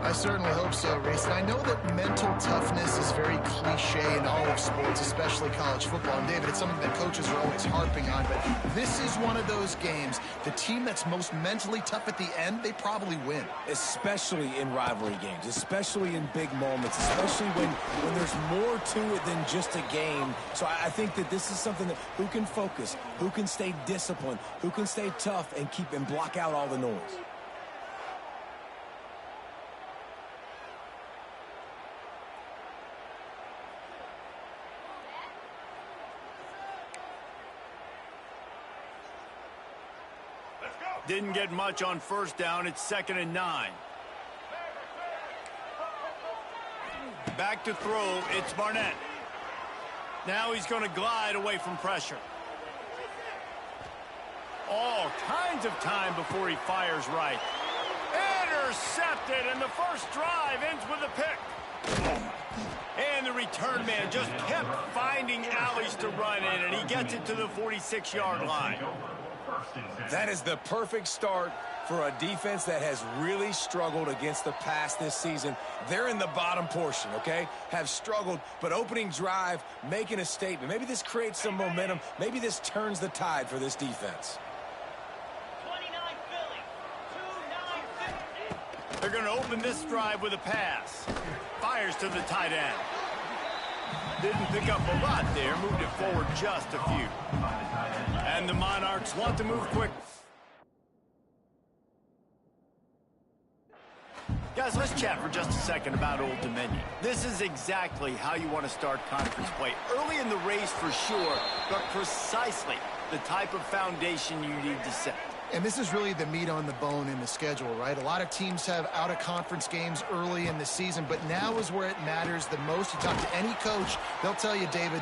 I certainly hope so, Reese. And I know that mental toughness is very cliche in all of sports, especially college football. And, David, it's something that coaches are always harping on. But this is one of those games, the team that's most mentally tough at the end, they probably win. Especially in rivalry games, especially in big moments, especially when there's more to it than just a game. So I think that this is something that who can focus, who can stay disciplined, who can stay tough and keep and block out all the noise. Didn't get much on first down. It's 2nd and 9. Back to throw. It's Barnett. Now he's going to glide away from pressure. All kinds of time before he fires right. Intercepted, and the first drive ends with a pick. And the return man just kept finding alleys to run in, and he gets it to the 46-yard line. That is the perfect start for a defense that has really struggled against the pass this season. They're in the bottom portion, okay? Have struggled, but opening drive, making a statement. Maybe this creates some momentum. Maybe this turns the tide for this defense. They're going to open this drive with a pass. Fires to the tight end. Didn't pick up a lot there. Moved it forward just a few. And the Monarchs want to move quick. Guys, let's chat for just a second about Old Dominion. This is exactly how you want to start conference play. Early in the race for sure, but precisely the type of foundation you need to set. And this is really the meat on the bone in the schedule, right? A lot of teams have out-of-conference games early in the season, but now is where it matters the most. You talk to any coach, they'll tell you, David,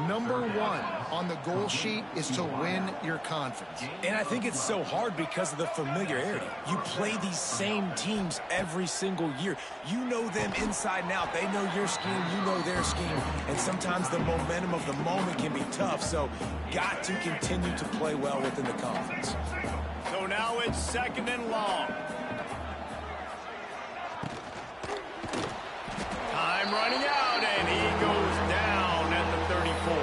number one on the goal sheet is to win your conference. And I think it's so hard because of the familiarity. You play these same teams every single year. You know them inside and out. They know your scheme, you know their scheme. And sometimes the momentum of the moment can be tough. So got to continue to play well within the conference. So now it's 2nd and long. Time running out, and he goes down at the 34.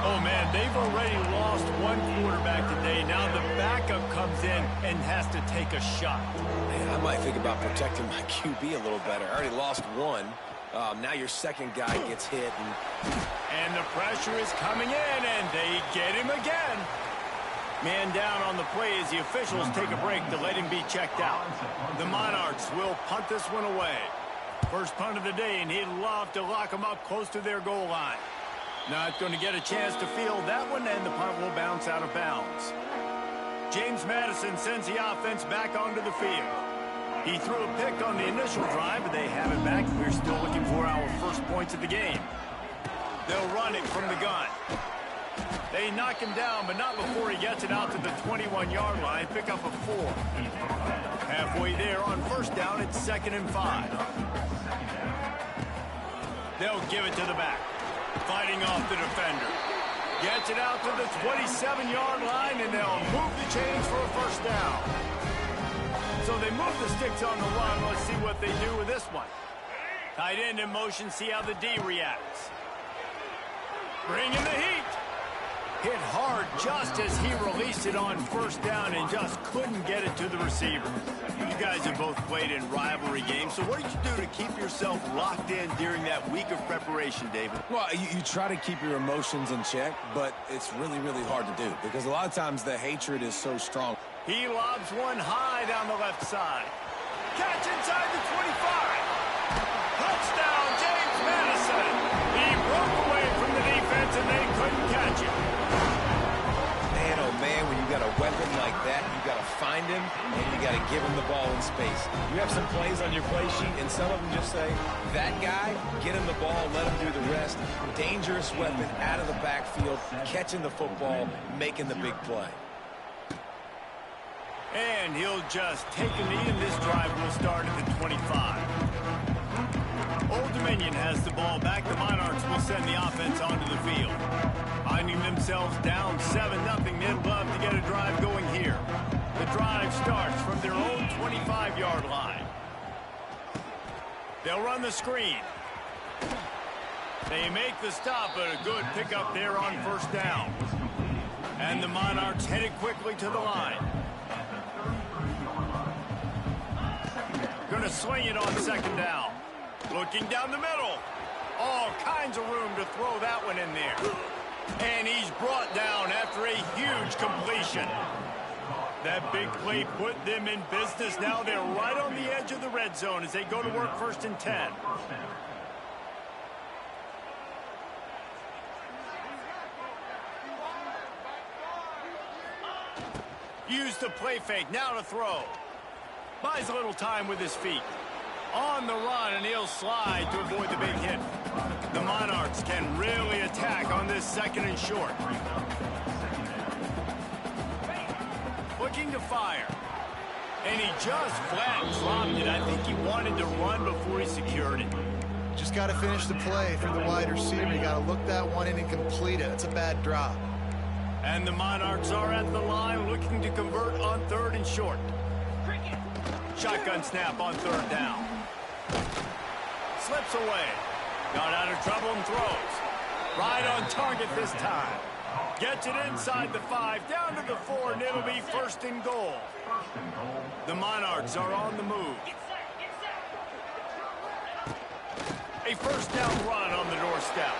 Oh, man, they've already lost one quarterback today. Now the backup comes in and has to take a shot. Man, I might think about protecting my QB a little better. I already lost one. Now your second guy gets hit. And the pressure is coming in, and they get him again. Man down on the play as the officials take a break to let him be checked out. The Monarchs will punt this one away. First punt of the day, and he'd love to lock them up close to their goal line. Not going to get a chance to field that one, and the punt will bounce out of bounds. James Madison sends the offense back onto the field. He threw a pick on the initial drive, but they have it back. We're still looking for our first points of the game. They'll run it from the gun. They knock him down, but not before he gets it out to the 21-yard line. Pick up a 4. Halfway there on first down, it's 2nd and 5. They'll give it to the back. Fighting off the defender. Gets it out to the 27-yard line, and they'll move the chains for a first down. So they move the sticks on the run. Let's see what they do with this one. Tight end in motion, see how the D reacts. Bring in the heat. Hit hard just as he released it on first down and just couldn't get it to the receiver. You guys have both played in rivalry games, so what did you do to keep yourself locked in during that week of preparation, David? Well, you try to keep your emotions in check, but it's really, really hard to do because a lot of times the hatred is so strong. He lobs one high down the left side. Catch inside the 25. Touchdown, James Madison. He broke away from the defense and they couldn't catch him. Man, oh man, when you got a weapon like that, you got to find him and you got to give him the ball in space. You have some plays on your play sheet and some of them just say, that guy, get him the ball, let him do the rest. Dangerous weapon out of the backfield, catching the football, making the big play. And he'll just take a knee, and this drive will start at the 25. Old Dominion has the ball back. The Monarchs will send the offense onto the field. Finding themselves down 7-0, they'd love to get a drive going here. The drive starts from their own 25-yard line. They'll run the screen. They make the stop, but a good pickup there on first down. And the Monarchs headed quickly to the line. Going to swing it on second down. Looking down the middle. All kinds of room to throw that one in there. And he's brought down after a huge completion. That big play put them in business. Now they're right on the edge of the red zone as they go to work 1st and 10. Use the play fake. Now to throw. Buys a little time with his feet. On the run, and he'll slide to avoid the big hit. The Monarchs can really attack on this 2nd and short. Looking to fire. And he just flat dropped it. I think he wanted to run before he secured it. Just got to finish the play for the wide receiver. You got to look that one in and complete it. That's a bad drop. And the Monarchs are at the line looking to convert on 3rd and short. Shotgun snap on 3rd down. Slips away. Got out of trouble and throws. Right on target this time. Gets it inside the 5, down to the 4, and it'll be 1st and goal. The Monarchs are on the move. A 1st down run on the doorstep.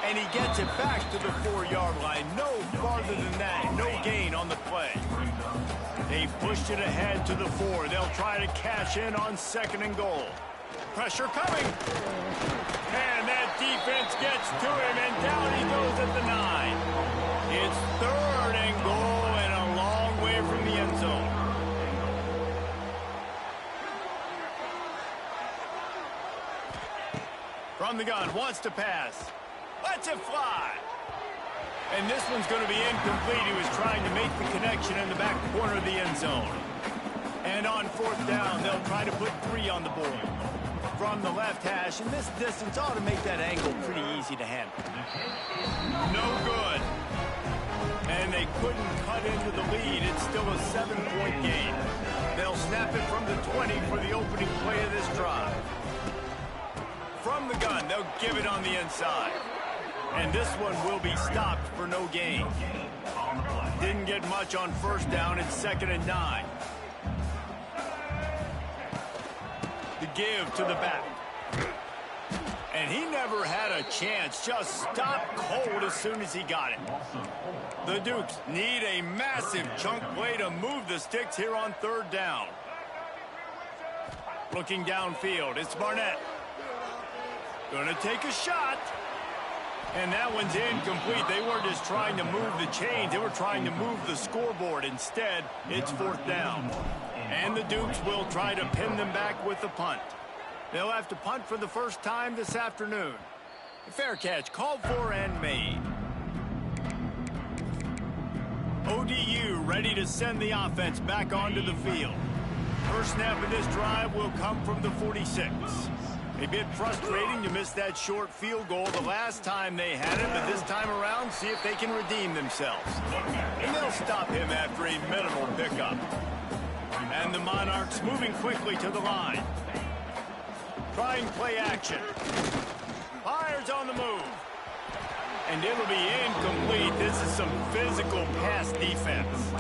And he gets it back to the 4-yard line. No farther than that. No gain on the play. They pushed it ahead to the 4. They'll try to cash in on 2nd and goal. Pressure coming. And that defense gets to him, and down he goes at the 9. It's 3rd and goal and a long way from the end zone. From the gun, wants to pass. Lets it fly. And this one's going to be incomplete. He was trying to make the connection in the back corner of the end zone. And on 4th down, they'll try to put 3 on the board. From the left hash, and this distance ought to make that angle pretty easy to handle. No good. And they couldn't cut into the lead. It's still a 7-point game. They'll snap it from the 20 for the opening play of this drive. From the gun, they'll give it on the inside. And this one will be stopped for no gain. Didn't get much on 1st down. It's 2nd and 9. The give to the back. And he never had a chance. Just stopped cold as soon as he got it. The Dukes need a massive chunk play to move the sticks here on 3rd down. Looking downfield, it's Barnett. Gonna take a shot. And that one's incomplete. They weren't just trying to move the chains. They were trying to move the scoreboard. Instead, it's 4th down. And the Dukes will try to pin them back with the punt. They'll have to punt for the first time this afternoon. A fair catch called for and made. ODU ready to send the offense back onto the field. First snap of this drive will come from the 46. A bit frustrating to miss that short field goal the last time they had it, but this time around, see if they can redeem themselves. And they'll stop him after a minimal pickup. And the Monarchs moving quickly to the line. Trying play action. Fires on the move. And it'll be incomplete. This is some physical pass defense.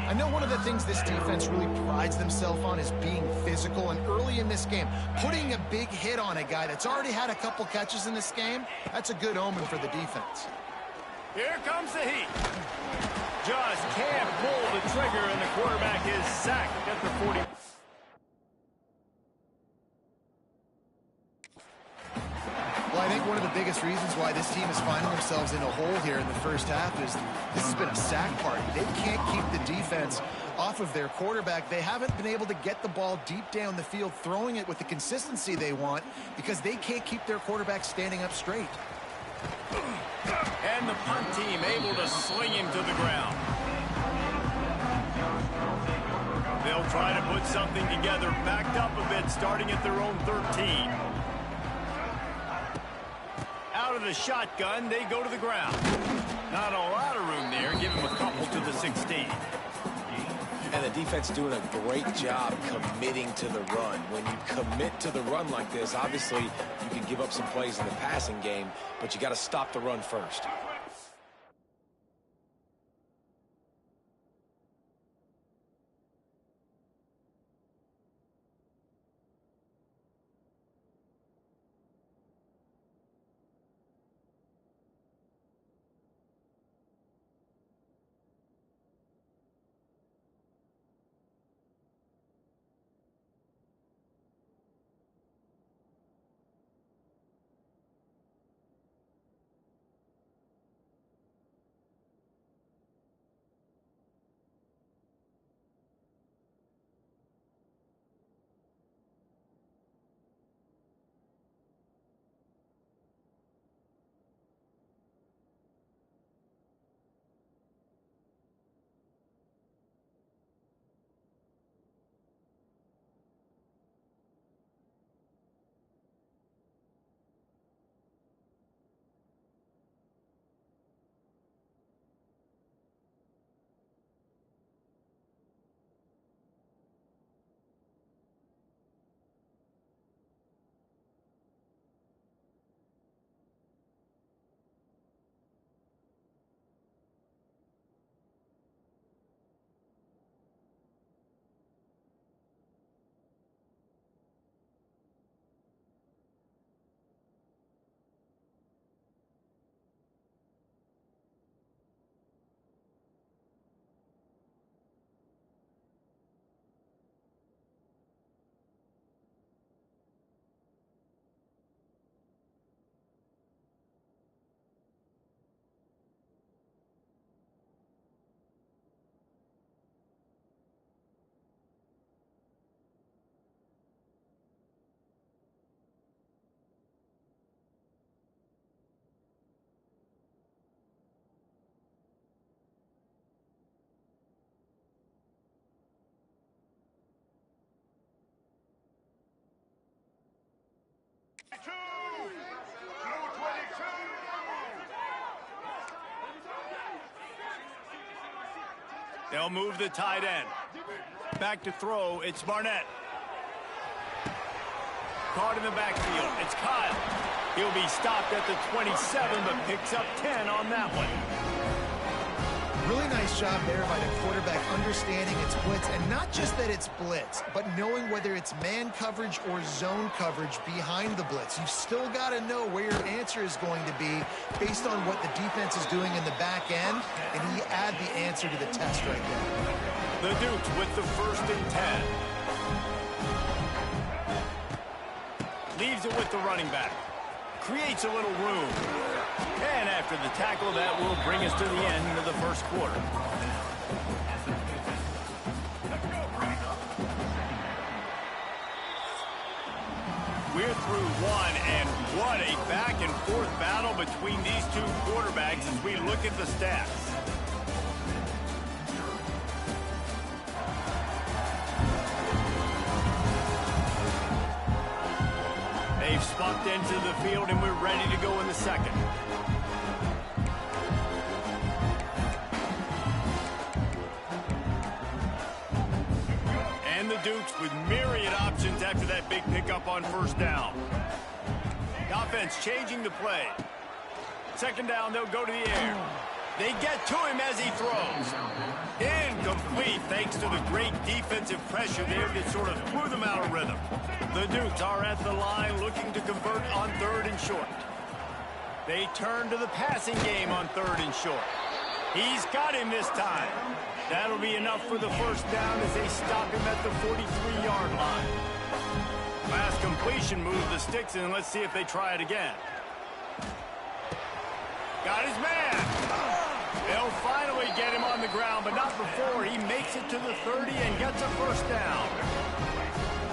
I know one of the things this defense really prides themselves on is being physical, and early in this game, putting a big hit on a guy that's already had a couple catches in this game, that's a good omen for the defense. Here comes the heat. Just can't pull the trigger, and the quarterback is sacked at the 40. Well, I think one of the biggest reasons why this team is finding themselves in a hole here in the first half is this has been a sack party. They can't keep the defense off of their quarterback. They haven't been able to get the ball deep down the field, throwing it with the consistency they want because they can't keep their quarterback standing up straight. And the punt team able to sling him to the ground. They'll try to put something together, backed up a bit, starting at their own 13. Out of the shotgun, they go to the ground. Not a lot of room there. Give him a couple to the 16. And the defense doing a great job committing to the run. When you commit to the run like this, obviously you can give up some plays in the passing game, but you got to stop the run first. They'll move the tight end. Back to throw, it's Barnett. Caught in the backfield, it's Kyle. He'll be stopped at the 27, but picks up 10 on that one. Really nice job there by the quarterback understanding it's blitz, and not just that it's blitz, but knowing whether it's man coverage or zone coverage behind the blitz. You've still got to know where your answer is going to be based on what the defense is doing in the back end, and he add the answer to the test right there. The Dukes with the 1st and 10. Leaves it with the running back. Creates a little room. And after the tackle, that will bring us to the end of the first quarter. We're through one, and what a back-and-forth battle between these two quarterbacks as we look at the stats. They've spunked into the field, and we're ready to go in the second. And the Dukes with myriad options after that big pickup on 1st down. The offense changing the play. 2nd down, they'll go to the air. They get to him as he throws. Incomplete thanks to the great defensive pressure there that sort of threw them out of rhythm. The Dukes are at the line looking to convert on 3rd and short. They turn to the passing game on 3rd and short. He's got him this time. That'll be enough for the 1st down as they stop him at the 43-yard line. Last completion moved the sticks, and let's see if they try it again. Got his man. They'll finally get him on the ground, but not before he makes it to the 30 and gets a 1st down.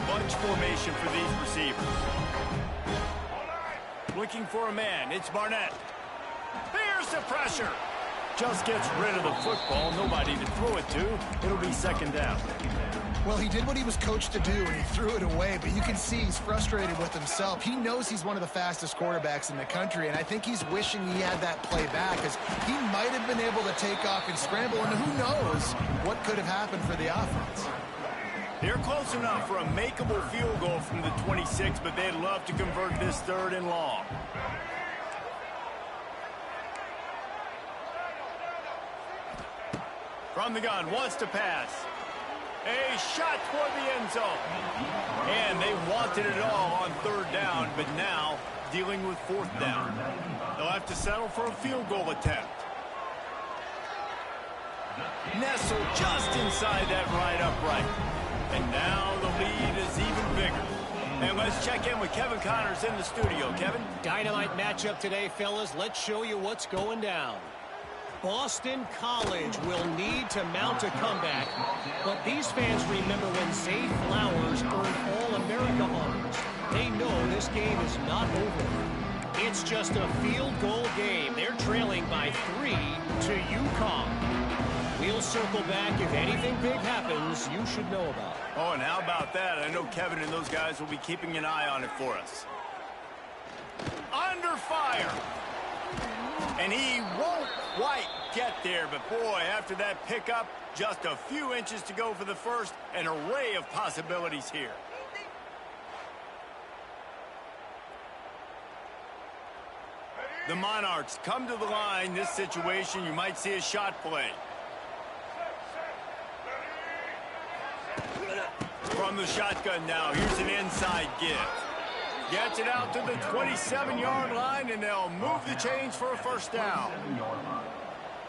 Bunch formation for these receivers. Looking for a man. It's Barnett. Here's the pressure. Just gets rid of the football. Nobody to throw it to. It'll be second down. Well, he did what he was coached to do, and he threw it away, but you can see he's frustrated with himself. He knows he's one of the fastest quarterbacks in the country, and I think he's wishing he had that play back, because he might have been able to take off and scramble, and who knows what could have happened for the offense. They're close enough for a makeable field goal from the 26, but they'd love to convert this 3rd and long. From the gun, wants to pass. A shot toward the end zone. And they wanted it all on 3rd down, but now dealing with 4th down. They'll have to settle for a field goal attempt. Nestled just inside that right upright. And now the lead is even bigger. And let's check in with Kevin Connors in the studio. Kevin? Dynamite matchup today, fellas. Let's show you what's going down. Boston College will need to mount a comeback, but these fans remember when Zay Flowers earned All-America honors. They know this game is not over. It's just a field goal game. They're trailing by 3 to UConn. We'll circle back. If anything big happens, you should know about it. Oh, and how about that? I know Kevin and those guys will be keeping an eye on it for us. Under fire. And he won't quite get there, but boy, after that pickup, just a few inches to go for the first, an array of possibilities here. The Monarchs come to the line. This situation, you might see a shot play. From the shotgun now, here's an inside give. Gets it out to the 27-yard line, and they'll move the chains for a 1st down.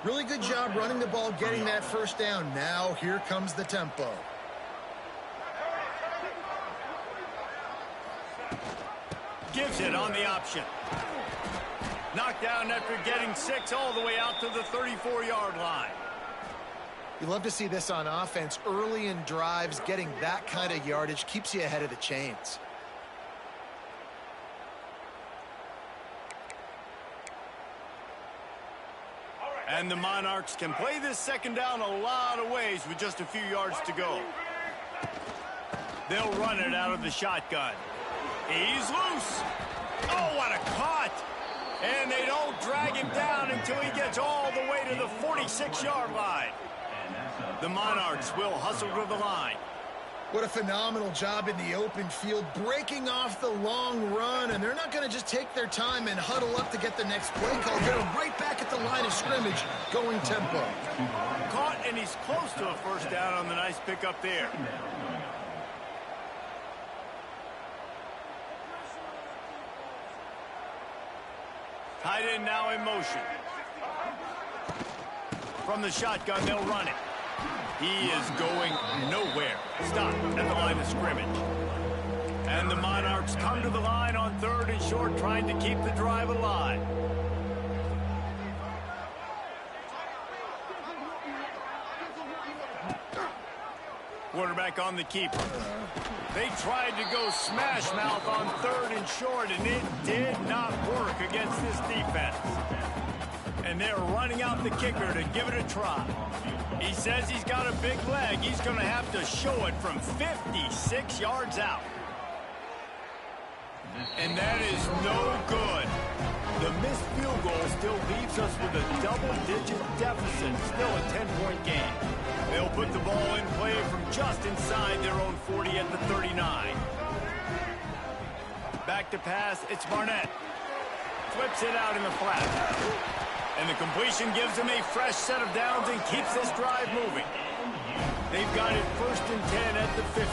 Really good job running the ball, getting that 1st down. Now, here comes the tempo. Gives it on the option. Knocked down after getting 6 all the way out to the 34-yard line. You love to see this on offense. Early in drives, getting that kind of yardage keeps you ahead of the chains. And the Monarchs can play this 2nd down a lot of ways with just a few yards to go. They'll run it out of the shotgun. He's loose. Oh, what a cut. And they don't drag him down until he gets all the way to the 46-yard line. The Monarchs will hustle to the line. What a phenomenal job in the open field, breaking off the long run, and they're not going to just take their time and huddle up to get the next play call. They're right back at the line of scrimmage, going tempo. Caught, and he's close to a 1st down on the nice pickup there. Tight end now in motion. From the shotgun, they'll run it. He is going nowhere. Stop at the line of scrimmage. And the Monarchs come to the line on 3rd and short, trying to keep the drive alive. Quarterback on the keeper. They tried to go smash mouth on 3rd and short, and it did not work against this defense. And they're running out the kicker to give it a try. He says he's got a big leg. He's going to have to show it from 56 yards out. And that is no good. The missed field goal still leaves us with a double-digit deficit. Still a 10-point game. They'll put the ball in play from just inside their own 40 at the 39. Back to pass. It's Barnett. Flips it out in the flat. And the completion gives him a fresh set of downs and keeps this drive moving. They've got it 1st and 10 at the 50.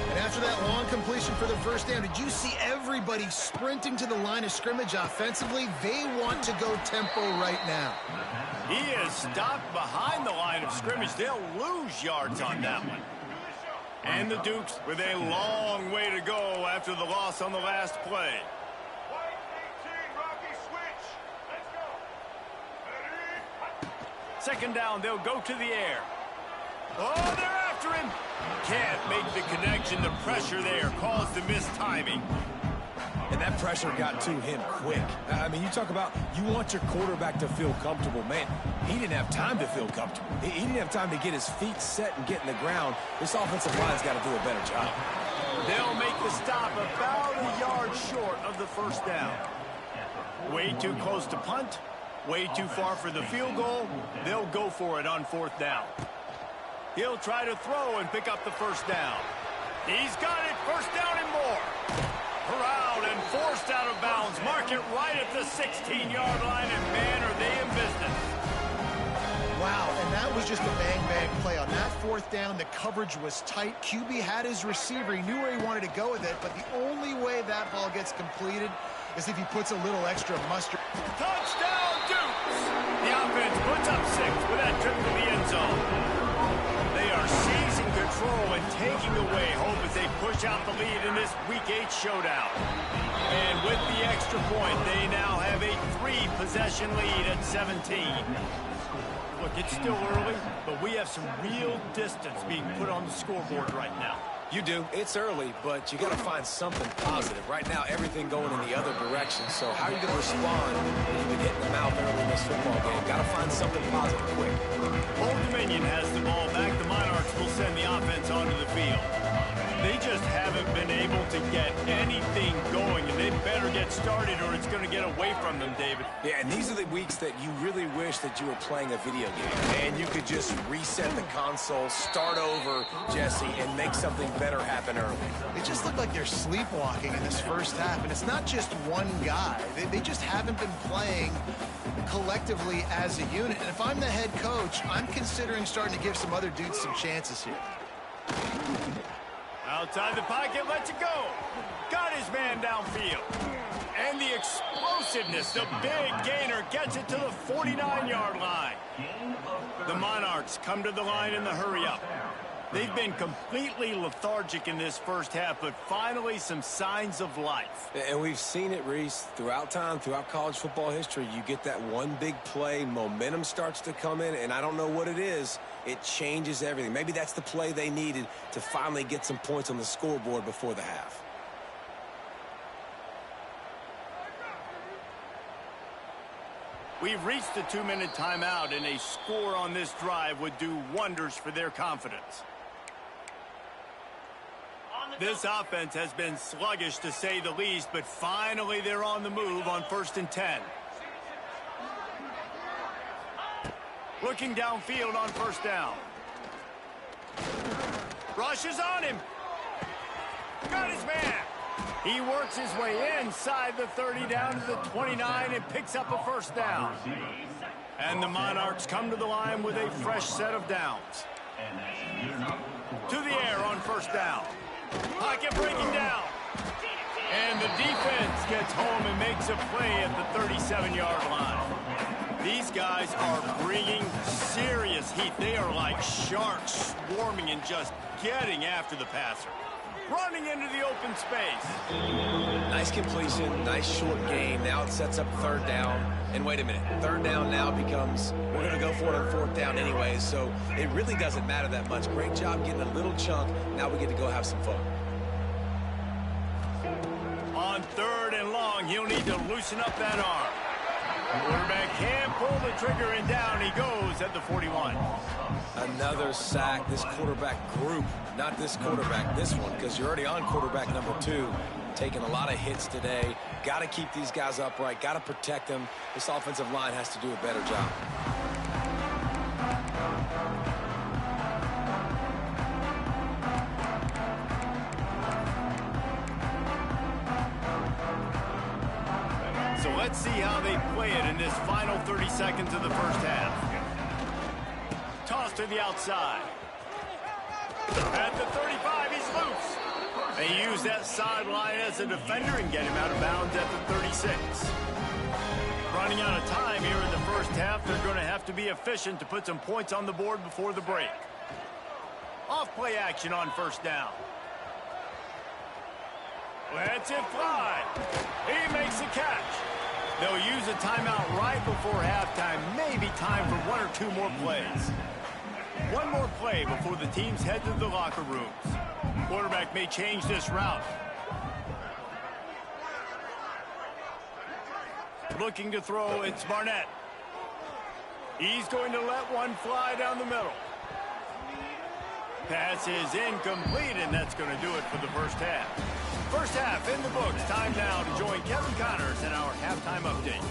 And after that long completion for the 1st down, did you see everybody sprinting to the line of scrimmage offensively? They want to go tempo right now. He is stopped behind the line of scrimmage. They'll lose yards on that one. And the Dukes with a long way to go after the loss on the last play. Second down, they'll go to the air. Oh, they're after him. Can't make the connection. The pressure there caused the missed timing. And that pressure got to him quick. I mean, you talk about you want your quarterback to feel comfortable. Man, he didn't have time to feel comfortable. He didn't have time to get his feet set and get in the ground. This offensive line's got to do a better job. They'll make the stop about a yard short of the first down. Way too close to punt. Way too far for the field goal. They'll go for it on fourth down. He'll try to throw and pick up the first down. He's got it. First down and more. Corralled and forced out of bounds. Mark it right at the 16-yard line, and man, are they in business. Wow, and that was just a bang-bang play. On that fourth down, the coverage was tight. QB had his receiver. He knew where he wanted to go with it, but the only way that ball gets completed is if he puts a little extra mustard. Touchdown, Dukes! The offense puts up 6 with that trip to the end zone. They are seizing control and taking away hope as they push out the lead in this Week 8 showdown. And with the extra point, they now have a 3-possession lead at 17. Look, it's still early, but we have some real distance being put on the scoreboard right now. You do. It's early, but you got to find something positive. Right now, everything going in the other direction. So how are you going to respond when you've been hitting the mouth early in this football game? Got to find something positive quick. Old Dominion has the ball back. The Monarchs will send the offense onto the field. They just haven't been able to get anything going, and they better get started or it's going to get away from them, David. Yeah, and these are the weeks that you really wish that you were playing a video game, and you could just reset the console, start over, Jesse, and make something better happen early. It just looked like they're sleepwalking in this first half, and it's not just one guy. They just haven't been playing collectively as a unit. And if I'm the head coach, I'm considering starting to give some other dudes some chances here. Outside the pocket, lets it go. Got his man downfield. And the explosiveness, the big gainer gets it to the 49-yard line. The Monarchs come to the line in the hurry-up. They've been completely lethargic in this first half, but finally some signs of life. And we've seen it, Reese, throughout time, throughout college football history. You get that one big play, momentum starts to come in, and I don't know what it is. It changes everything. Maybe that's the play they needed to finally get some points on the scoreboard before the half. We've reached the 2-minute timeout, and a score on this drive would do wonders for their confidence. This offense has been sluggish, to say the least, but finally they're on the move on 1st and 10. Looking downfield on 1st down. Rushes on him. Got his man. He works his way inside the 30 down to the 29 and picks up a 1st down. And the Monarchs come to the line with a fresh set of downs. To the air on 1st down. Pocket breaking down. And the defense gets home and makes a play at the 37-yard line. These guys are bringing serious heat. They are like sharks swarming and just getting after the passer. Running into the open space. Nice completion, nice short gain. Now it sets up 3rd down. And wait a minute, 3rd down now becomes, we're going to go for it on 4th down anyways. So it really doesn't matter that much. Great job getting a little chunk. Now we get to go have some fun. On 3rd and long, he'll need to loosen up that arm. Quarterback can pull the trigger, and down he goes at the 41. Another sack. This quarterback group, not this quarterback, this one, because you're already on quarterback number 2. Taking a lot of hits today. Got to keep these guys upright. Got to protect them. This offensive line has to do a better job. So let's see how they play it in this final 30 seconds of the first half. Toss to the outside. At the 35, he's loose. They use that sideline as a defender and get him out of bounds at the 36. Running out of time here in the first half, they're going to have to be efficient to put some points on the board before the break. Off play action on 1st down. Lets it fly. He makes the catch. They'll use a timeout right before halftime. Maybe time for 1 or 2 more plays. One more play before the teams head to the locker rooms. Quarterback may change this route. Looking to throw, it's Barnett. He's going to let one fly down the middle. Pass is incomplete, and that's going to do it for the first half. First half in the books. Time now to join Kevin Connors in our halftime update.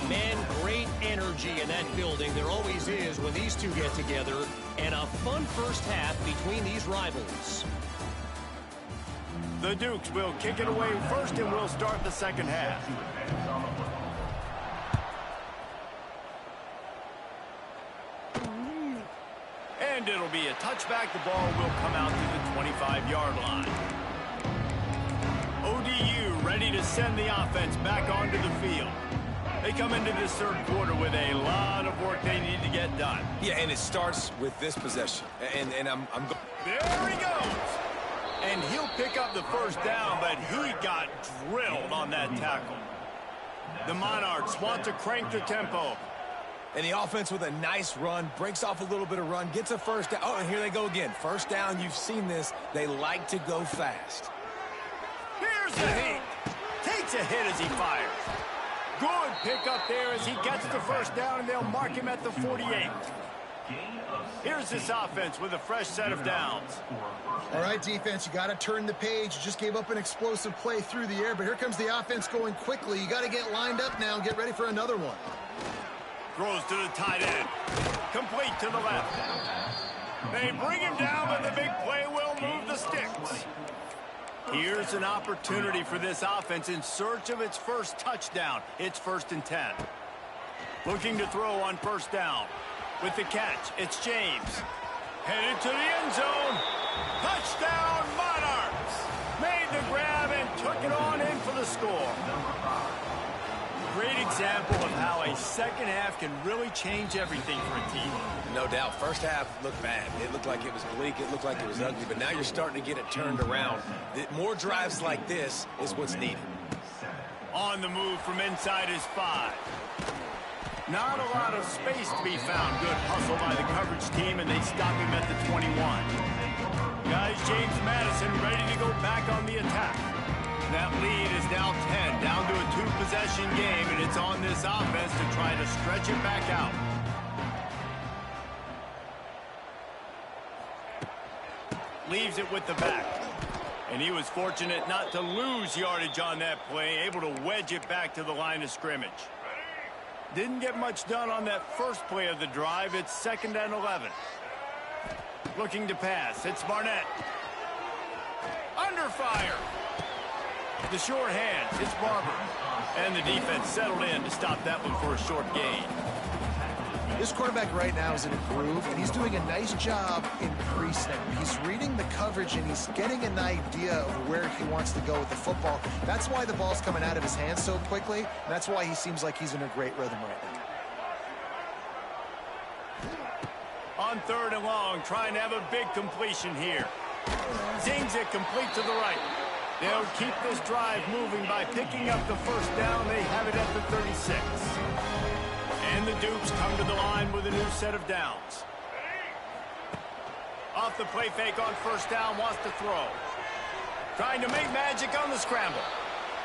Man, great energy in that building. There always is when these two get together. And a fun first half between these rivals. The Dukes will kick it away first, and we'll start the second half. And it'll be a touchback. The ball will come out to the 25-yard line. ODU ready to send the offense back onto the field. They come into this third quarter with a lot of work they need to get done. Yeah, and it starts with this possession. And I'm There he goes. And he'll pick up the first down, but he got drilled on that tackle. The Monarchs want to crank the tempo. And the offense with a nice run, breaks off a little bit of run, gets a first down. Oh, and here they go again. First down, you've seen this. They like to go fast. Here's the hit. Takes a hit as he fires. Good pick up there as he gets the first down, and they'll mark him at the 48. Here's this offense with a fresh set of downs. All right, defense, you got to turn the page. You just gave up an explosive play through the air, but here comes the offense going quickly. You got to get lined up now and get ready for another one. Throws to the tight end. Complete to the left. They bring him down, but the big play will move the sticks. Here's an opportunity for this offense in search of its first touchdown. It's 1st and 10. Looking to throw on first down. With the catch, it's James. Headed to the end zone. Touchdown, Monarchs! Made the grab and took it on in for the score. Great example of how a second half can really change everything for a team. No doubt. First half looked bad. It looked like it was bleak. It looked like it was ugly. But now you're starting to get it turned around. More drives like this is what's needed. On the move from inside his 5. Not a lot of space to be found. Good hustle by the coverage team, and they stop him at the 21. Guys, James Madison ready to go back on the attack. That lead is now 10, down to a 2-possession game, and it's on this offense to try to stretch it back out. Leaves it with the back. And he was fortunate not to lose yardage on that play, able to wedge it back to the line of scrimmage. Didn't get much done on that first play of the drive. It's 2nd and 11. Looking to pass. It's Barnett. Under fire. The short hands. It's Barber. And the defense settled in to stop that one for a short gain. This quarterback right now is in a groove, and he's doing a nice job in pre-snap. He's reading the coverage, and he's getting an idea of where he wants to go with the football. That's why the ball's coming out of his hands so quickly, and that's why he seems like he's in a great rhythm right now. On 3rd and long, trying to have a big completion here. Zings it complete to the right. They'll keep this drive moving by picking up the first down. They have it at the 36. And the Dukes come to the line with a new set of downs. Off the play fake on first down, wants to throw. Trying to make magic on the scramble.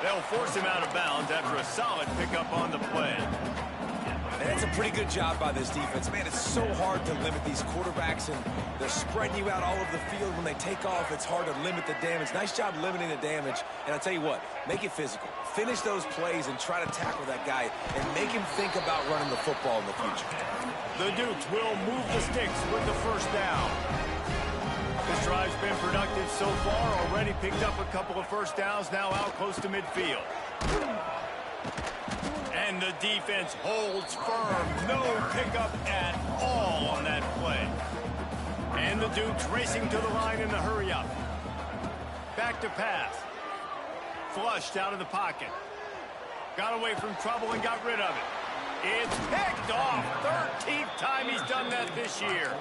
They'll force him out of bounds after a solid pickup on the play. And it's a pretty good job by this defense. Man, it's so hard to limit these quarterbacks, and they're spreading you out all over the field. When they take off, it's hard to limit the damage. Nice job limiting the damage. And I'll tell you what, make it physical. Finish those plays and try to tackle that guy and make him think about running the football in the future. The Dukes will move the sticks with the first down. This drive's been productive so far. Already picked up a couple of first downs, now out close to midfield. And the defense holds firm. No pickup at all on that play. And the Dukes racing to the line in the hurry-up. Back to pass. Flushed out of the pocket. Got away from trouble and got rid of it. It's picked off. 13th time he's done that this year.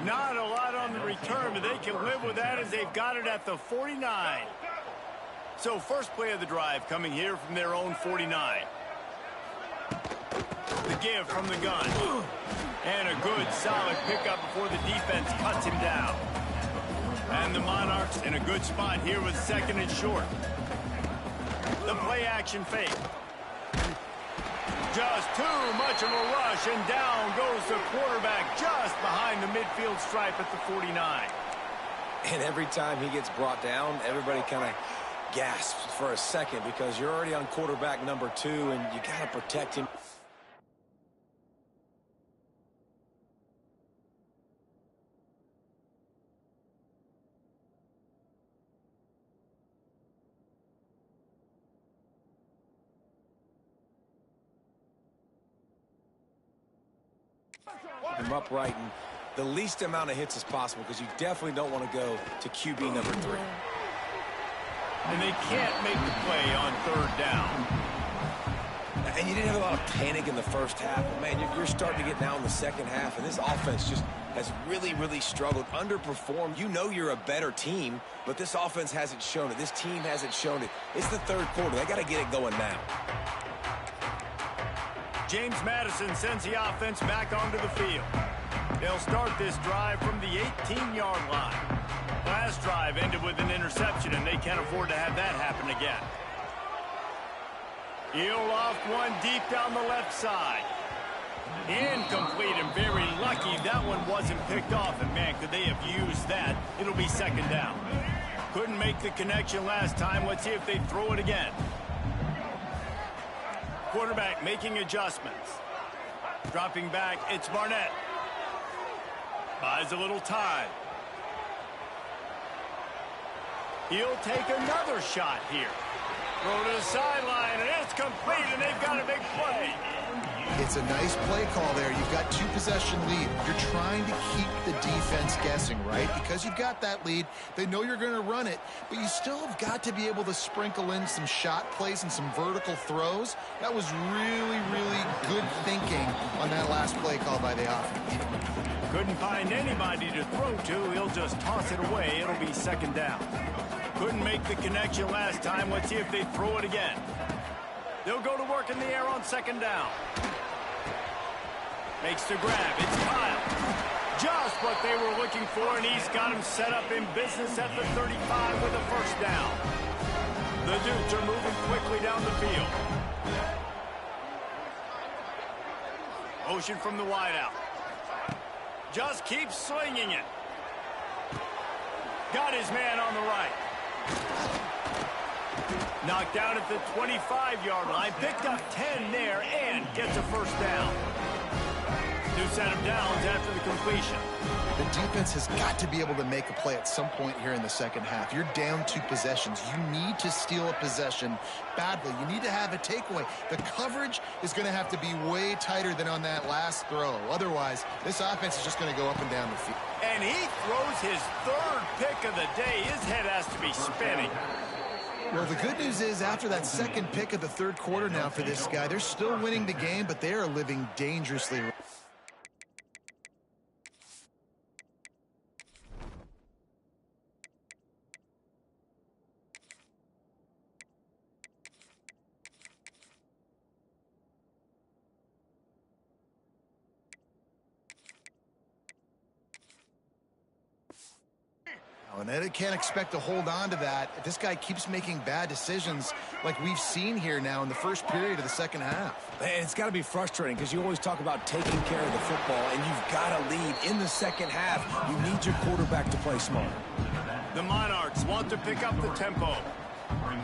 Not a lot on the return, but they can live with that as they've got it at the 49. So first play of the drive coming here from their own 49. The give from the gun. And a good, solid pickup before the defense cuts him down. And the Monarchs in a good spot here with 2nd and short. The play action fake. Just too much of a rush, and down goes the quarterback just behind the midfield stripe at the 49. And every time he gets brought down, everybody kind of gasps for a second because you're already on quarterback number 2, and you got to protect him. Him upright and the least amount of hits as possible, because you definitely don't want to go to QB number 3. And they can't make the play on 3rd down. And you didn't have a lot of panic in the first half. But man, you're starting to get now in the second half, and this offense just has really, really struggled, underperformed. You know you're a better team, but this offense hasn't shown it. This team hasn't shown it. It's the 3rd quarter. They got to get it going now. James Madison sends the offense back onto the field. They'll start this drive from the 18-yard line. Last drive ended with an interception, and they can't afford to have that happen again. He'll loft one deep down the left side. Incomplete, and very lucky that one wasn't picked off. And, man, could they have used that? It'll be 2nd down. Couldn't make the connection last time. Let's see if they throw it again. Quarterback making adjustments. Dropping back, it's Barnett. Buys a little time. He'll take another shot here. Throw to the sideline, and it's complete, and they've got a big play. It's a nice play call there. You've got 2-possession lead. You're trying to keep the defense guessing, right? Because you've got that lead. They know you're going to run it, but you still have got to be able to sprinkle in some shot plays and some vertical throws. That was really, really good thinking on that last play call by the offense. Couldn't find anybody to throw to. He'll just toss it away. It'll be 2nd down. Couldn't make the connection last time. Let's see if they throw it again. They'll go to work in the air on 2nd down. Makes the grab. It's Kyle. Just what they were looking for, and he's got him set up in business at the 35 with a 1st down. The Dukes are moving quickly down the field. Motion from the wideout. Just keeps slinging it. Got his man on the right. Knocked out at the 25-yard line. Picked up 10 there and gets a 1st down. New set of downs after the completion. The defense has got to be able to make a play at some point here in the second half. You're down 2 possessions. You need to steal a possession badly. You need to have a takeaway. The coverage is going to have to be way tighter than on that last throw. Otherwise, this offense is just going to go up and down the field. And he throws his 3rd pick of the day. His head has to be spinning. Well, the good news is after that 2nd pick of the 3rd quarter now for this guy, they're still winning the game, but they are living dangerously. And they can't expect to hold on to that if this guy keeps making bad decisions like we've seen here now in the first period of the second half. Man, it's got to be frustrating because you always talk about taking care of the football, and you've got to lead in the second half. You need your quarterback to play smart. The Monarchs want to pick up the tempo.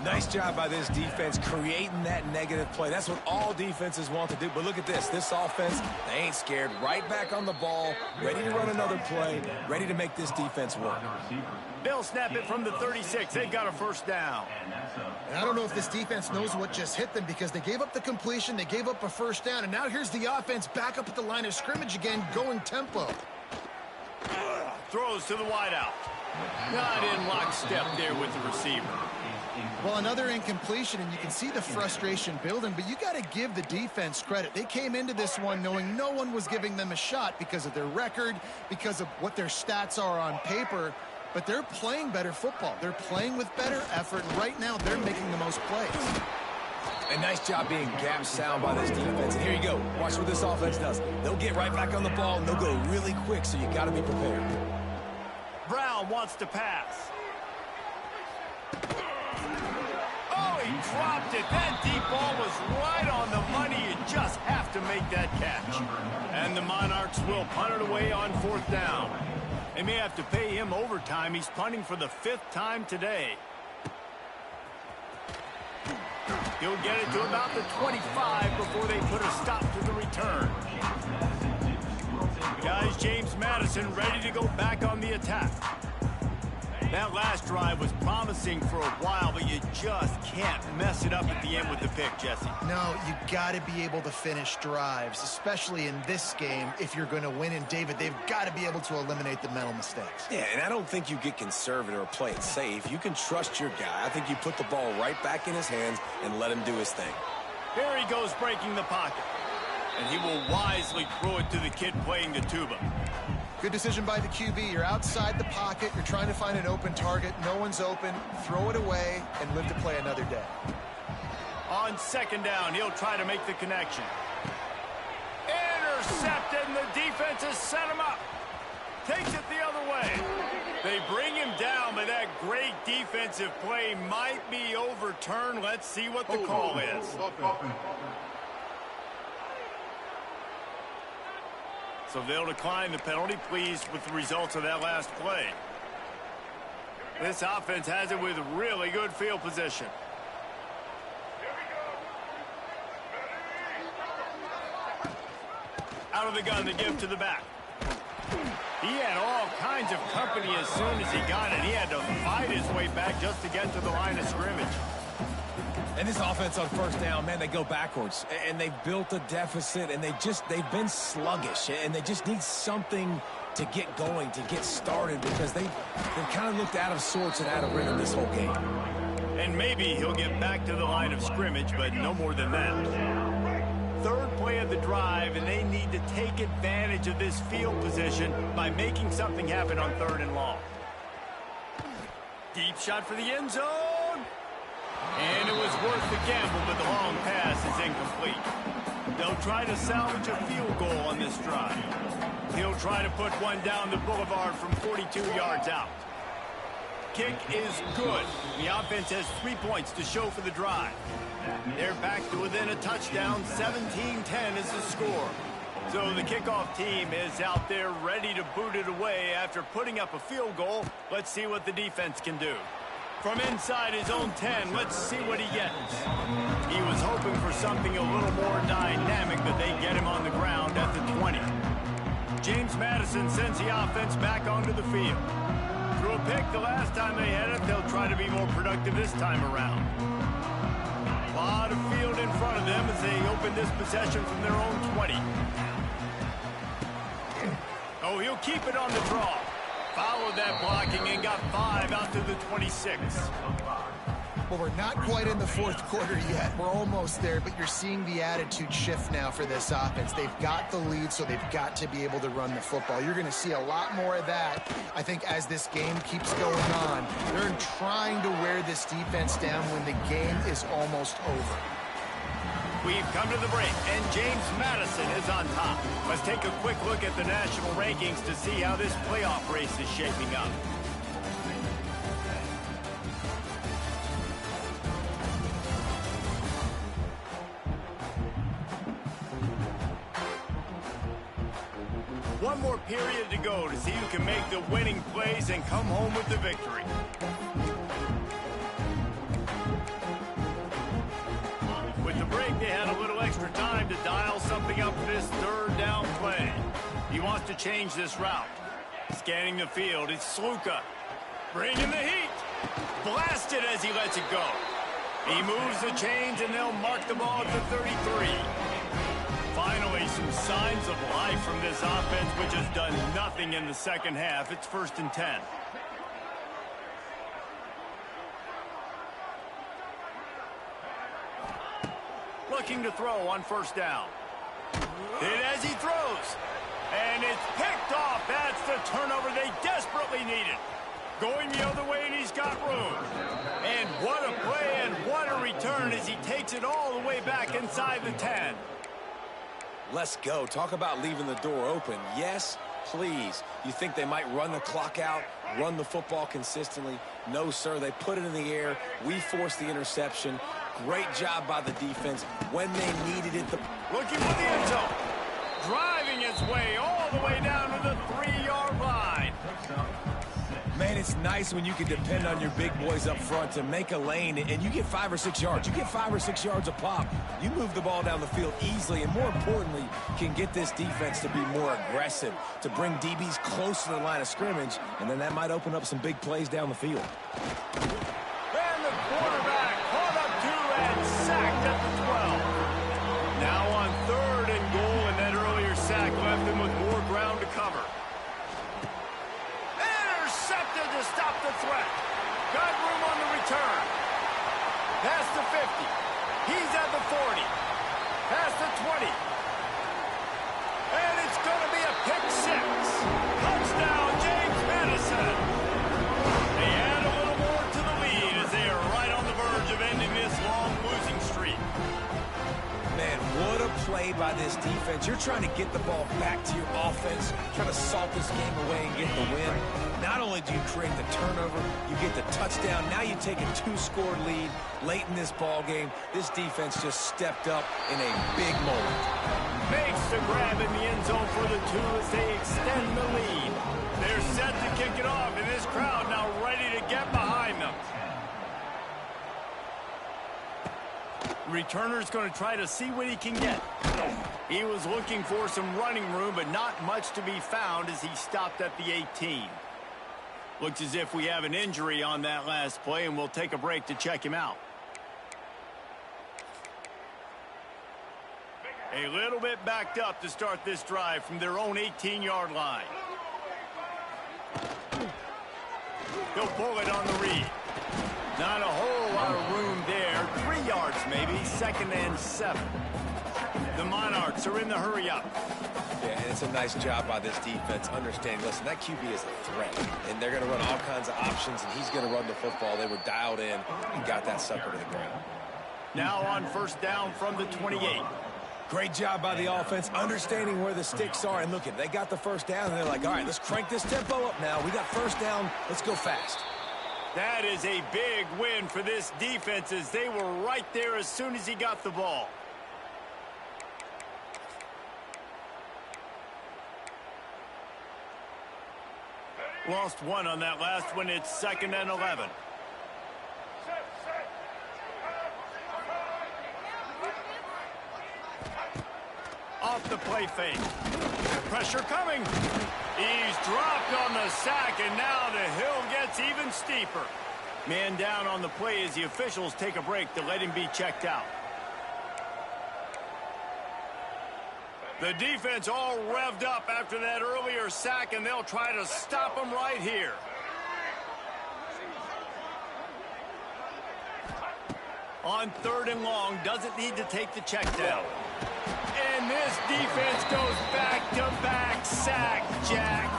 Nice job by this defense creating that negative play. That's what all defenses want to do. But look at this. This offense, they ain't scared. Right back on the ball, ready to run another play, ready to make this defense work. They'll snap it from the 36. They've got a 1st down. And I don't know if this defense knows what just hit them because they gave up the completion, they gave up a 1st down, and now here's the offense back up at the line of scrimmage again, going tempo. Throws to the wideout. Not in lockstep there with the receiver. Well, another incompletion, and you can see the frustration building, but you got to give the defense credit. They came into this one knowing no one was giving them a shot because of their record, because of what their stats are on paper, but they're playing better football. They're playing with better effort, and right now they're making the most plays. A nice job being gap sound by this defense. And here you go. Watch what this offense does. They'll get right back on the ball, and they'll go really quick, so you got to be prepared. Brown wants to pass. Oh, he dropped it. That deep ball was right on the money. You just have to make that catch. And the Monarchs will punt it away on 4th down. They may have to pay him overtime. He's punting for the 5th time today. He'll get it to about the 25 before they put a stop to the return. Guys, James Madison ready to go back on the attack. That last drive was promising for a while, but you just can't mess it up at the end with the pick, Jesse. No, you got to be able to finish drives, especially in this game if you're going to win. And, David, they've got to be able to eliminate the mental mistakes. Yeah, and I don't think you get conservative or play it safe. You can trust your guy. I think you put the ball right back in his hands and let him do his thing. Here he goes breaking the pocket. And he will wisely throw it to the kid playing the tuba. Good decision by the QB. You're outside the pocket. You're trying to find an open target. No one's open. Throw it away and live to play another day. On 2nd down, he'll try to make the connection. Intercepted, and the defense has set him up. Takes it the other way. They bring him down, but that great defensive play might be overturned. Let's see what the call is. So they'll decline the penalty, pleased with the results of that last play. This offense has it with really good field position. Out of the gun, the give to the back. He had all kinds of company as soon as he got it. He had to fight his way back just to get to the line of scrimmage. And this offense on 1st down, man, they go backwards. And they've built a deficit, and they've been sluggish. And they just need something to get going, to get started, because they've kind of looked out of sorts and out of rhythm this whole game. And maybe he'll get back to the line of scrimmage, but no more than that. 3rd play of the drive, and they need to take advantage of this field position by making something happen on 3rd and long. Deep shot for the end zone. And it was worth the gamble, but the long pass is incomplete. They'll try to salvage a field goal on this drive. He'll try to put one down the boulevard from 42 yards out. Kick is good. The offense has 3 points to show for the drive. They're back to within a touchdown. 17-10 is the score. So the kickoff team is out there ready to boot it away after putting up a field goal. Let's see what the defense can do. From inside his own 10, let's see what he gets. He was hoping for something a little more dynamic, but they get him on the ground at the 20. James Madison sends the offense back onto the field. Threw a pick the last time they had it. They'll try to be more productive this time around. A lot of field in front of them as they open this possession from their own 20. Oh, he'll keep it on the draw. Followed that blocking and got 5 out to the 26. Well, we're not quite in the 4th quarter yet. We're almost there, but you're seeing the attitude shift now for this offense. They've got the lead, so they've got to be able to run the football. You're going to see a lot more of that, I think, as this game keeps going on. They're trying to wear this defense down when the game is almost over. We've come to the break, and James Madison is on top. Let's take a quick look at the national rankings to see how this playoff race is shaping up. One more period to go to see who can make the winning plays and come home with the victory. With the break, they had a little extra time to dial something up for this 3rd down play. He wants to change this route. Scanning the field, it's Sluka. Bringing the heat. Blasted as he lets it go. He moves the chains, and they'll mark the ball at the 33. Finally, some signs of life from this offense, which has done nothing in the 2nd half. It's 1st and 10. Looking to throw on 1st down. Hit as he throws. And it's picked off. That's the turnover they desperately needed. Going the other way, and he's got room. And what a play and what a return as he takes it all the way back inside the 10. Let's go. Talk about leaving the door open. Yes, please. You think they might run the clock out, run the football consistently? No, sir. They put it in the air. We forced the interception. Great job by the defense when they needed it. Looking for the end zone. Driving its way all the way down to the 3-yard line. Man, it's nice when you can depend on your big boys up front to make a lane, and you get 5 or 6 yards. You get 5 or 6 yards a pop. You move the ball down the field easily, and more importantly, can get this defense to be more aggressive, to bring DBs close to the line of scrimmage, and then that might open up some big plays down the field. And the quarterback caught up to and sacked at the 12. Now on 3rd and goal, and that earlier sack left him with more ground to cover. Intercepted to stop the threat. Got room on the return. Past the 50. He's at the 40. Past the 20. And it's going to be a pick 6. Touchdown, James Madison. They add a little more to the lead as they are right on the verge of ending this long losing streak. Man, what a play by this defense. You're trying to get the ball back to your offense, trying to salt this game away and get the win. Not only do you create the turnover, you get the touchdown. Now you take a 2-score lead late in this ball game. This defense just stepped up in a big moment. Makes the grab in the end zone for the 2 as they extend the lead. They're set to kick it off, and this crowd now ready to get behind them. Returner's going to try to see what he can get. He was looking for some running room, but not much to be found as he stopped at the 18. Looks as if we have an injury on that last play, and we'll take a break to check him out. A little bit backed up to start this drive from their own 18-yard line. He'll pull it on the read. Not a whole lot of room there. 3 yards maybe, 2nd and 7. The Monarchs are in the hurry-up. Yeah, and it's a nice job by this defense understanding, listen, that QB is a threat, and they're going to run all kinds of options, and he's going to run the football. They were dialed in and got that sucker to the ground. Now on 1st down from the 28. Great job by the offense, understanding where the sticks are, and look, they got the 1st down, and they're like, all right, let's crank this tempo up now. We got 1st down. Let's go fast. That is a big win for this defense as they were right there as soon as he got the ball. Lost 1 on that last one. It's 2nd and 11. Off the play fake. Pressure coming. He's dropped on the sack, and now the hill gets even steeper. Man down on the play as the officials take a break to let him be checked out. The defense all revved up after that earlier sack, and they'll try to stop him right here. On 3rd and long, doesn't need to take the check down. And this defense goes back-to-back sack, Jack.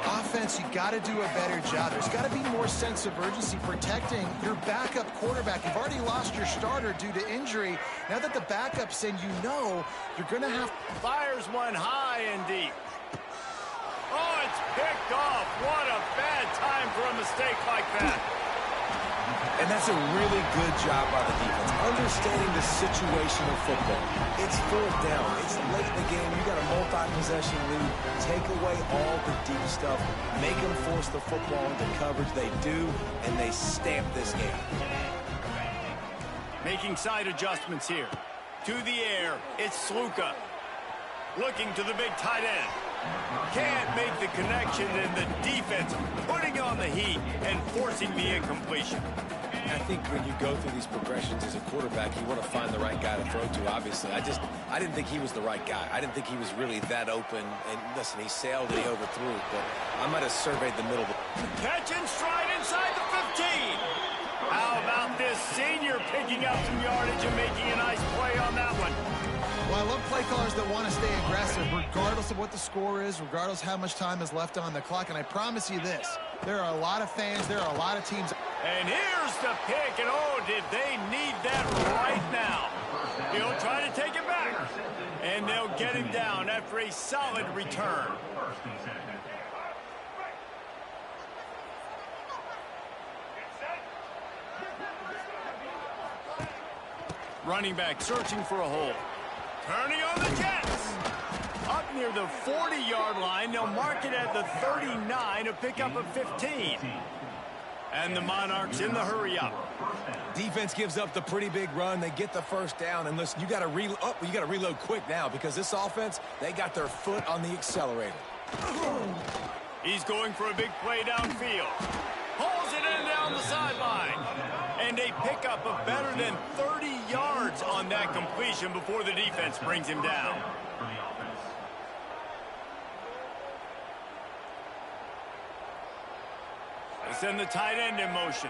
Offense, you got to do a better job. There's got to be more sense of urgency protecting your backup quarterback. You've already lost your starter due to injury. Now that the backup's in, you know you're going to have... Fires one high and deep. Oh, it's picked off. What a bad time for a mistake like that. And that's a really good job by the defense, understanding the situation of football. It's 4th down. It's late in the game. You got a multi-possession lead. Take away all the deep stuff. Make them force the football into coverage. They do, and they stamp this game. Making side adjustments here. To the air, it's Sluka. Looking to the big tight end. Can't make the connection, and the defense putting on the heat and forcing the incompletion. I think when you go through these progressions as a quarterback, you want to find the right guy to throw to, obviously. I didn't think he was the right guy. I didn't think he was really that open. And listen, he sailed and he overthrew it, but I might have surveyed the middle. Catch and stride inside the 15. How about this senior picking up some yardage and making a nice play on that one? Well, I love play callers that want to stay aggressive, regardless of what the score is, regardless how much time is left on the clock. And I promise you this, there are a lot of fans, there are a lot of teams. And here's the pick, and oh, did they need that right now. He'll try to take it back. And they'll get him down after a solid return. Running back searching for a hole. Turning on the Jets. Up near the 40-yard line, they'll mark it at the 39, a pickup of 15. And the Monarchs in the hurry-up. Defense gives up the pretty big run. They get the first down. And listen, you got to reload quick now because this offense, they got their foot on the accelerator. He's going for a big play downfield. Pulls it in down the sideline. And a pickup of better than 30 yards on that completion before the defense brings him down. They send the tight end in motion.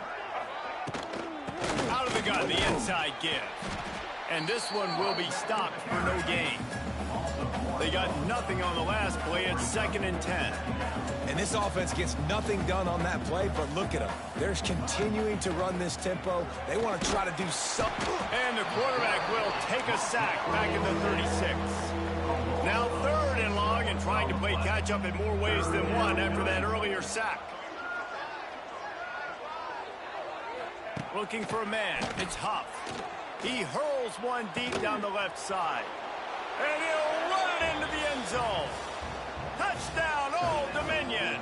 Out of the gun, the inside give. And this one will be stopped for no gain. They got nothing on the last play. It's 2nd and 10. And this offense gets nothing done on that play, but look at them. They're continuing to run this tempo. They want to try to do something. And the quarterback will take a sack back at the 36. Now 3rd and long and trying to play catch-up in more ways than one after that earlier sack. Looking for a man. It's Huff. He hurls one deep down the left side. And he'll run it into the end zone. Touchdown, Old Dominion.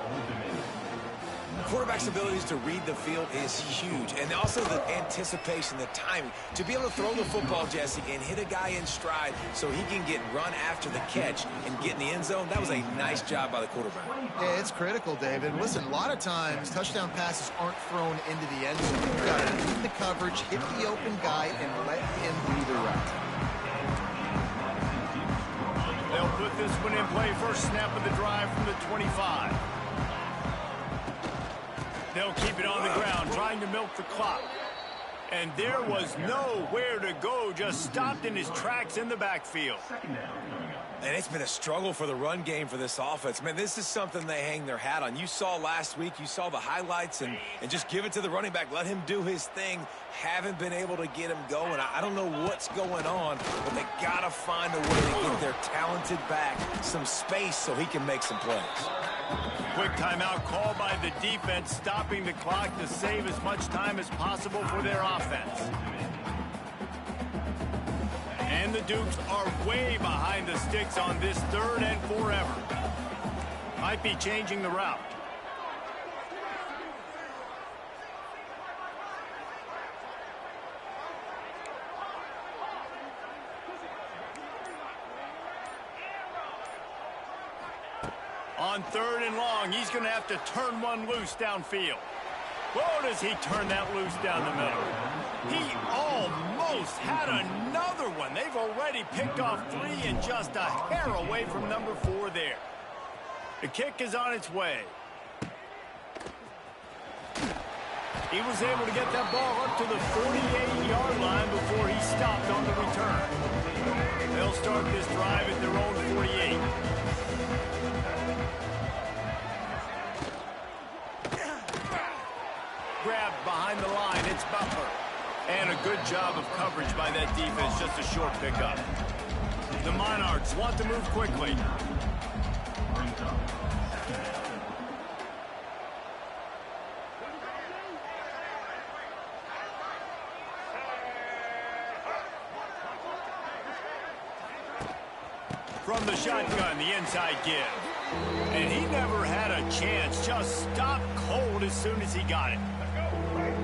Quarterback's abilities to read the field is huge. And also the anticipation, the timing. To be able to throw the football, Jesse, and hit a guy in stride so he can get run after the catch and get in the end zone, that was a nice job by the quarterback. Yeah, it's critical, David. Listen, a lot of times touchdown passes aren't thrown into the end zone. You've got to beat the coverage, hit the open guy, and let him redirect. They'll put this one in play. First snap of the drive from the 25. They'll keep it on the ground, trying to milk the clock. And there was nowhere to go, just stopped in his tracks in the backfield. And it's been a struggle for the run game for this offense. Man, this is something they hang their hat on. You saw last week, you saw the highlights, and just give it to the running back. Let him do his thing. Haven't been able to get him going. I don't know what's going on, but they got to find a way to get their talented back some space so he can make some plays. Quick timeout call by the defense, stopping the clock to save as much time as possible for their offense. And the Dukes are way behind the sticks on this 3rd and forever. Might be changing the route. On 3rd and long, he's going to have to turn one loose downfield. Oh, does he turn that loose down the middle? He almost had another one. They've already picked off 3 and just a hair away from number 4 there. The kick is on its way. He was able to get that ball up to the 48-yard line before he stopped on the return. They'll start this drive at their own 48. Grabbed behind the line, it's Butler. And a good job of coverage by that defense, just a short pickup. The Monarchs want to move quickly. From the shotgun, the inside give. And he never had a chance, just stopped cold as soon as he got it.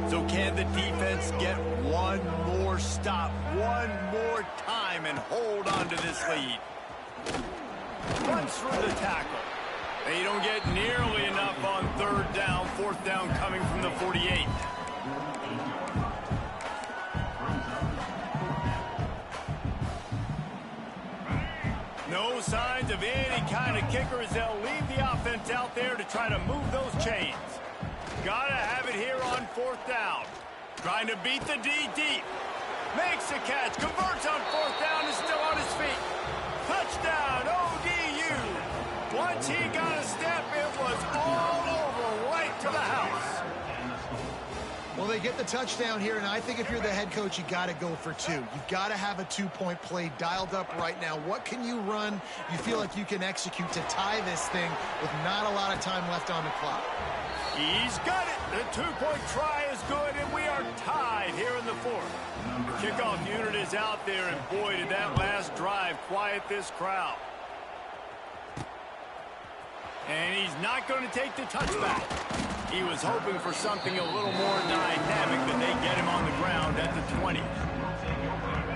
So can the defense get one more stop, one more time, and hold on to this lead? Runs through the tackle. They don't get nearly enough on 3rd down, 4th down coming from the 48. No signs of any kind of kicker as they'll leave the offense out there to try to move those chains. Gotta have it here on 4th down. Trying to beat the D deep. Makes the catch. Converts on 4th down. Is still on his feet. Touchdown, ODU. Once he got a step, it was all over right to the house. Well, they get the touchdown here, and I think if you're the head coach, you got to go for two. You've got to have a two-point play dialed up right now. What can you run you feel like you can execute to tie this thing with not a lot of time left on the clock? He's got it. The two-point try is good, and we are tied here in the fourth. Kickoff unit is out there, and boy, did that last drive quiet this crowd. And he's not going to take the touchback. He was hoping for something a little more dynamic, but they get him on the ground at the 20.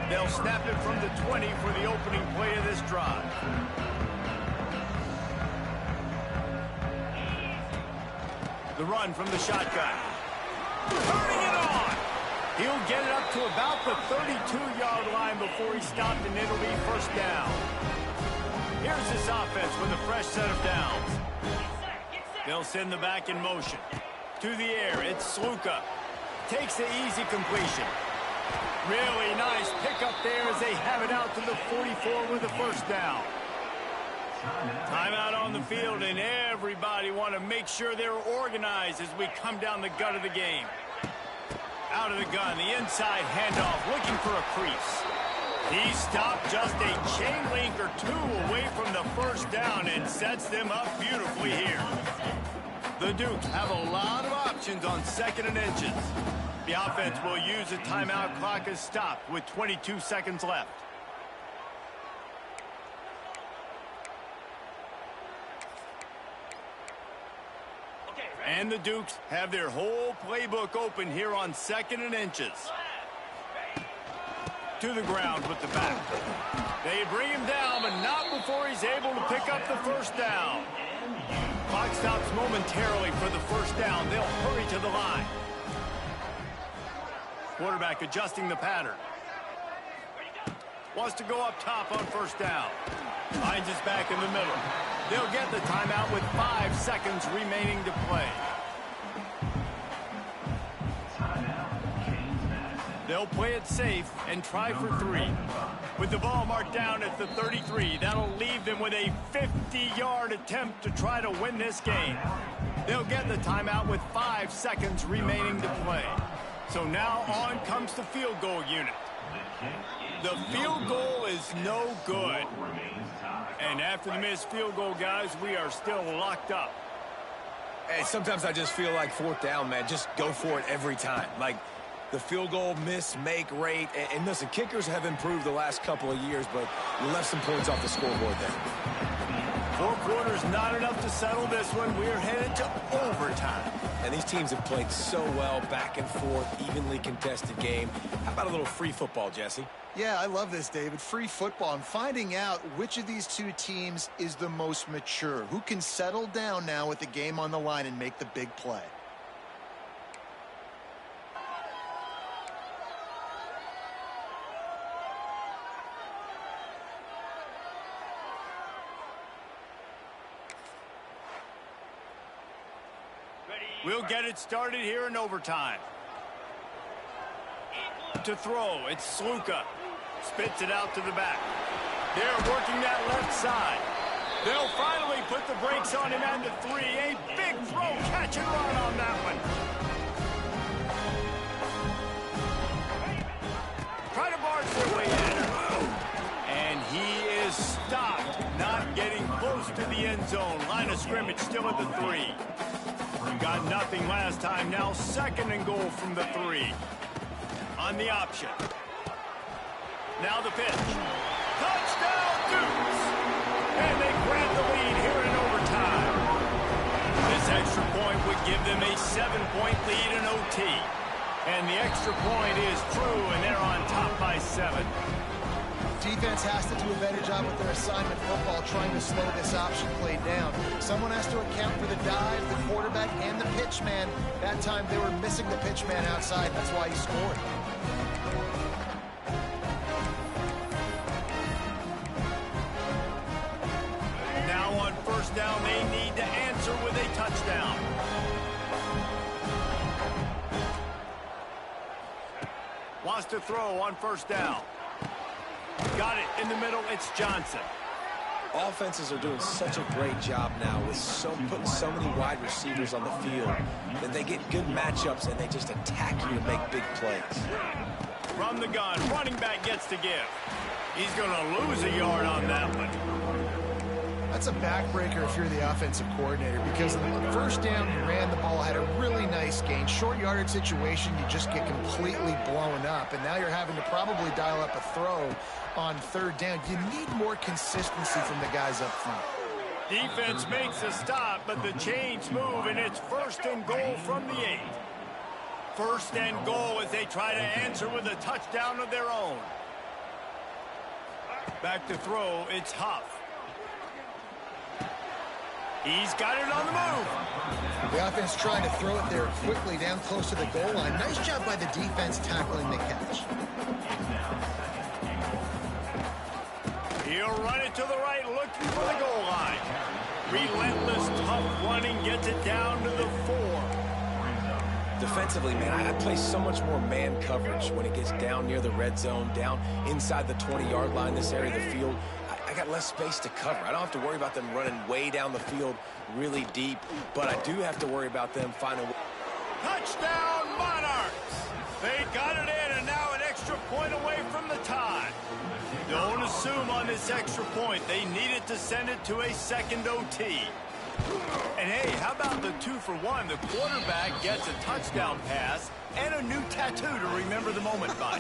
They'll snap it from the 20 for the opening play of this drive. The run from the shotgun. Turning it on. He'll get it up to about the 32-yard line before he stopped, and it'll be first down. Here's this offense with a fresh set of downs. They'll send the back in motion. To the air, it's Sluka. Takes the easy completion. Really nice pickup there as they have it out to the 44 with a first down. Timeout on the field, and everybody want to make sure they're organized as we come down the gut of the game. Out of the gun, the inside handoff, looking for a crease. He stopped just a chain link or two away from the first down and sets them up beautifully here. The Dukes have a lot of options on 2nd and inches. The offense will use a timeout. Clock is stopped with 22 seconds left. And the Dukes have their whole playbook open here on 2nd and inches. To the ground with the back. They bring him down, but not before he's able to pick up the first down. Clock stops momentarily for the first down. They'll hurry to the line. Quarterback adjusting the pattern. Wants to go up top on first down. Finds his back in the middle. They'll get the timeout with 5 seconds remaining to play. They'll play it safe and try for 3. With the ball marked down at the 33, that'll leave them with a 50-yard attempt to try to win this game. They'll get the timeout with 5 seconds remaining to play. So now on comes the field goal unit. The field goal is no good. And after the missed field goal, guys, we are still locked up. Hey, sometimes I just feel like 4th down, man. Just go for it every time. Like the field goal miss-make rate. And listen, kickers have improved the last couple of years, but you left some points off the scoreboard there. 4 quarters not enough to settle this one. We're headed to overtime. And these teams have played so well, back and forth, evenly contested game. How about a little free football, Jesse? Yeah, I love this, David. Free football. I'm finding out which of these two teams is the most mature. Who can settle down now with the game on the line and make the big play? We'll get it started here in overtime. To throw, it's Sluka. Spits it out to the back. They're working that left side. They'll finally put the brakes on him at the 3. A big throw, catch and run on that one. Try to barge their way in. And he is stopped, not getting close to the end zone. Line of scrimmage still at the 3. Got nothing last time. Now 2nd and goal from the 3. On the option. Now the pitch. Touchdown, Dukes! And they grab the lead here in overtime. This extra point would give them a 7-point lead in OT. And the extra point is true, and they're on top by 7. Defense has to do a better job with their assignment football, trying to slow this option play down. Someone has to account for the dive, the quarterback, and the pitch man. That time they were missing the pitch man outside. That's why he scored. Now on first down, they need to answer with a touchdown. Wants to throw on first down. Got it in the middle. It's Johnson. Offenses are doing such a great job now with putting so many wide receivers on the field that they get good matchups and they just attack you to make big plays. From the gun, running back gets to give. He's going to lose a yard on that one. That's a backbreaker if you're the offensive coordinator, because on the first down, you ran the ball, had a really nice gain. Short yardage situation, you just get completely blown up, and now you're having to probably dial up a throw on third down. You need more consistency from the guys up front. Defense makes a stop, but the chains move, and it's 1st and goal from the 8. 1st and goal as they try to answer with a touchdown of their own. Back to throw, it's Huff. He's got it on the move. The offense trying to throw it there quickly down close to the goal line. Nice job by the defense tackling the catch. He'll run it to the right, looking for the goal line. Relentless, tough running, gets it down to the 4. Defensively, man, I play so much more man coverage when it gets down near the red zone, down inside the 20-yard line, this area of the field. I got less space to cover. I don't have to worry about them running way down the field really deep, but I do have to worry about them finding... Touchdown, Monarchs! They got it in, and now an extra point away from the tie. Don't assume on this extra point. They needed to send it to a second OT. And hey, how about the 2-for-1? The quarterback gets a touchdown pass and a new tattoo to remember the moment by.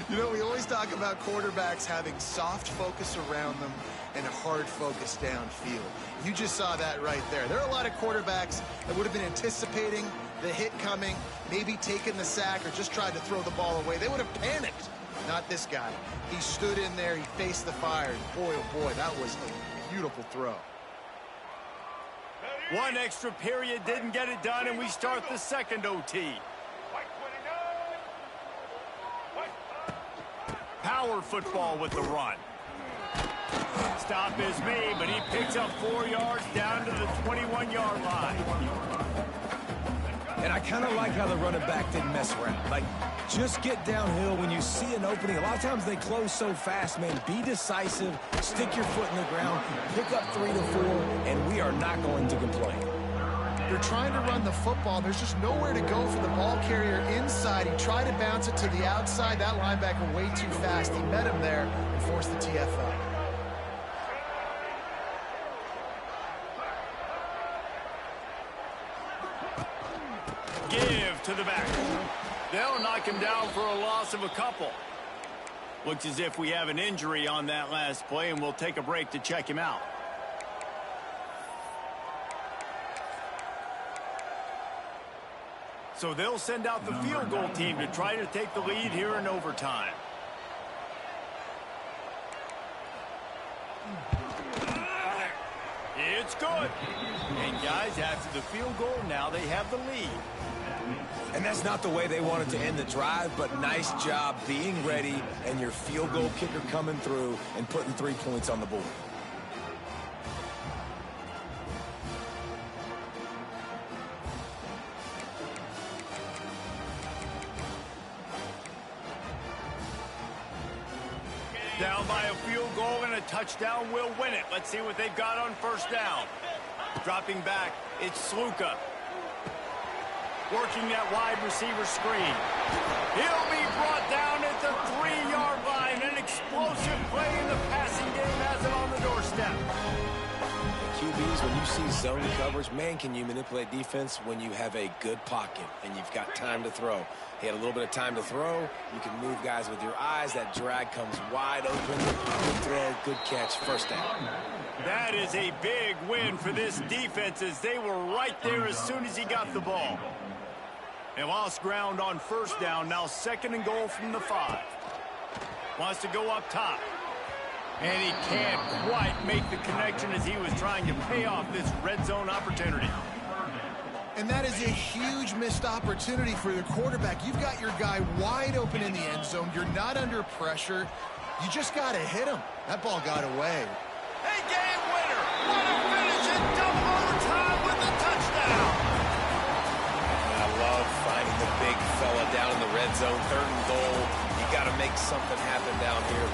You know, we always talk about quarterbacks having soft focus around them and hard focus downfield. You just saw that right there. There are a lot of quarterbacks that would have been anticipating the hit coming, maybe taking the sack or just tried to throw the ball away. They would have panicked. Not this guy. He stood in there, he faced the fire. Boy, oh boy, that was a beautiful throw. One extra period didn't get it done, and we start the second OT. Power football with the run. Stop is made, but he picks up 4 yards down to the 21-yard line. And I kind of like how the running back didn't mess around. Like, just get downhill when you see an opening. A lot of times they close so fast, man. Be decisive, stick your foot in the ground, pick up 3 to 4, and we are not going to complain. They're trying to run the football. There's just nowhere to go for the ball carrier inside. He tried to bounce it to the outside. That linebacker way too fast. He met him there and forced the TFL. Give to the back. They'll knock him down for a loss of a couple. Looks as if we have an injury on that last play, and we'll take a break to check him out. So they'll send out the field goal team to try to take the lead here in overtime. It's good. And guys, after the field goal, now they have the lead. And that's not the way they wanted to end the drive, but nice job being ready and your field goal kicker coming through and putting 3 points on the board. Down by a field goal and a touchdown will win it. Let's see what they've got on first down. Dropping back, it's Sluka. Working that wide receiver screen. He'll be brought down at the 3-yard line. An explosive play in the passing game has it on the doorstep. QBs, when you see zone coverage, man, can you manipulate defense when you have a good pocket and you've got time to throw. He had a little bit of time to throw. You can move guys with your eyes. That drag comes wide open. Good throw, good catch, first down. That is a big win for this defense as they were right there as soon as he got the ball. They lost ground on first down. Now 2nd and goal from the 5. Wants to go up top. And he can't quite make the connection as he was trying to pay off this red zone opportunity. And that is a huge missed opportunity for the quarterback. You've got your guy wide open in the end zone. You're not under pressure. You just got to hit him. That ball got away. A game winner. What a finish in double overtime with the touchdown. I love finding the big fella down in the red zone, 3rd and goal. You got to make something happen down here.